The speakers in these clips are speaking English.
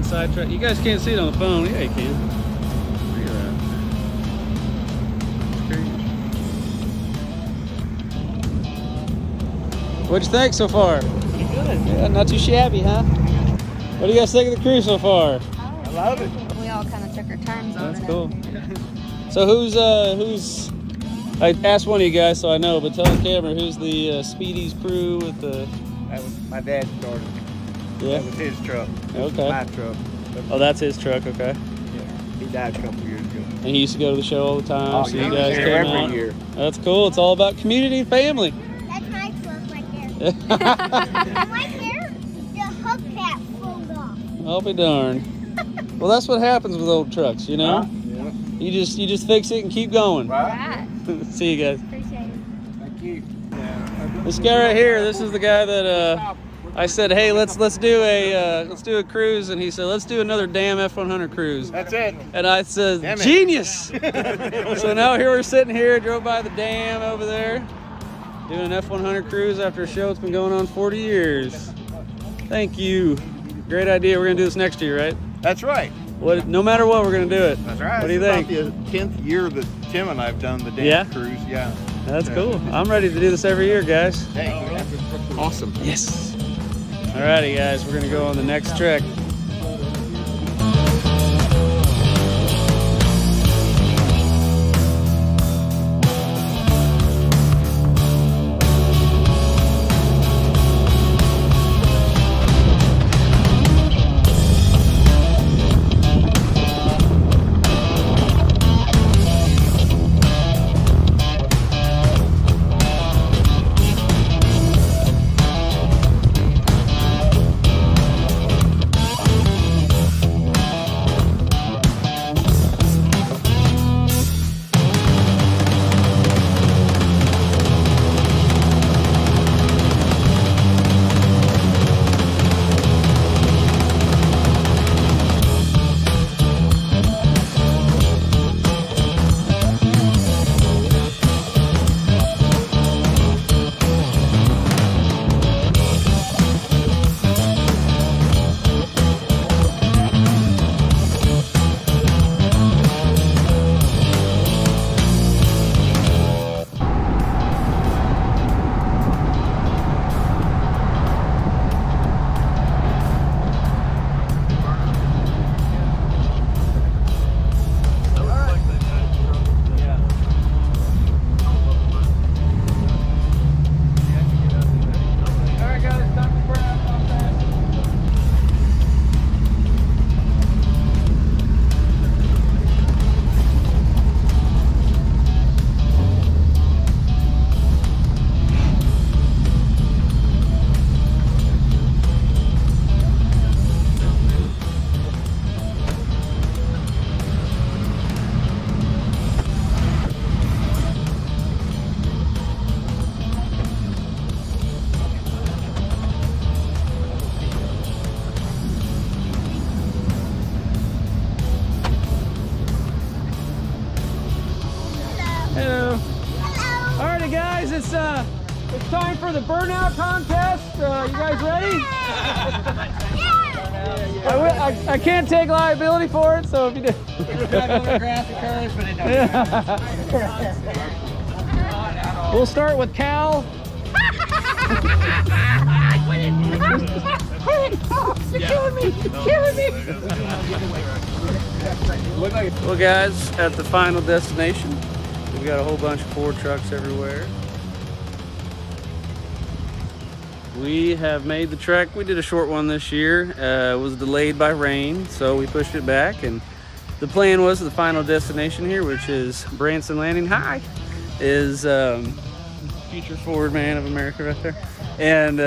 getting sidetracked. You guys can't see it on the phone. Yeah, you can. Look at that. What'd you think so far? Pretty good. Yeah, not too shabby, huh? What do you guys think of the cruise so far? I love it. We all kind of took our turns on it. That's cool. So who's I asked one of you guys so I know, but tell the camera who's the Speedy's crew with the... That was my dad started. Yeah? That was his truck. Okay. My truck. Oh, that's his truck, okay. Yeah. He died a couple years ago. And he used to go to the show all the time, Oh, so yeah, you guys he was came there out. every year. That's cool. It's all about community and family. That's my truck right there. And right there, the hubcap rolled off. I'll be darned. Well, that's what happens with old trucks, you know? Huh? Yeah. You just fix it and keep going. Right. Right. See you guys. Appreciate it. Thank you. This guy right here, this is the guy that I said, hey, let's do a cruise, and he said, let's do another damn F100 cruise. That's it. And I said, Damn it. genius. So now here we're sitting here, drove by the dam over there, doing an F100 cruise after a show that's been going on 40 years. Thank you. Great idea. We're gonna do this next year, right? That's right. What? No matter what, we're gonna do it. That's right. What do you It's think? about the 10th year that Tim and I've done the damn Yeah? cruise. Yeah. That's cool. I'm ready to do this every year, guys. Hey, awesome. Yes. Alrighty, guys. We're gonna go on the next trek. Hello. Hello. Alrighty, guys. It's time for the burnout contest. You guys ready? Yeah. I can't take liability for it, so if you do. We'll start with Cal. You're killing me. Killing me. Well, guys, at the final destination, we've got a whole bunch of Ford trucks everywhere. We have made the trek. We did a short one this year. It was delayed by rain, so we pushed it back. And the plan was the final destination here, which is Branson Landing. Hi, is future Ford man of America right there. And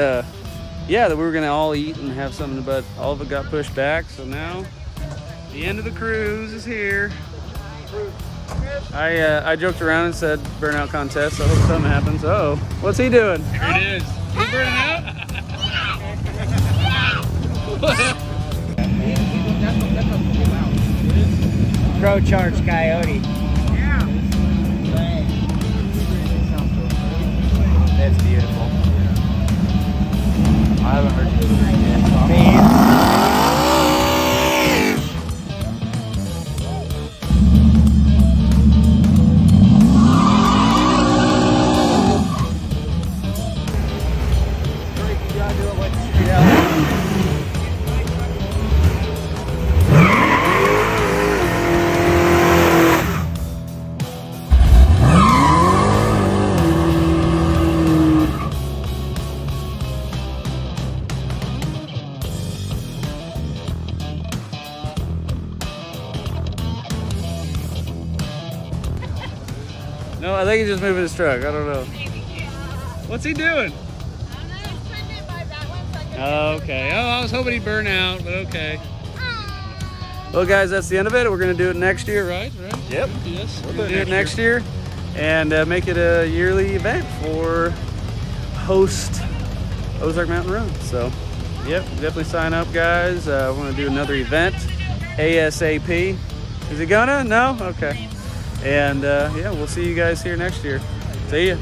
yeah, that we were gonna all eat and have something, but all of it got pushed back. So now the end of the cruise is here. I joked around and said burnout contest. So I hope something happens. Uh oh, what's he doing? Here it is. You burning out? Crow charged coyote. Yeah. That's beautiful. I haven't heard you. No, I think he's just moving his truck. I don't know. What's he doing? Oh, okay. Oh, I was hoping he'd burn out, but okay. Well, guys, that's the end of it. We're going to do it next year, right? Yep. Yes, we're going to do it next year and make it a yearly event for host Ozark Mountain Run. So, yep, definitely sign up, guys. We're going to do another event ASAP. Is he gonna? No? Okay. And yeah, we'll see you guys here next year. See ya.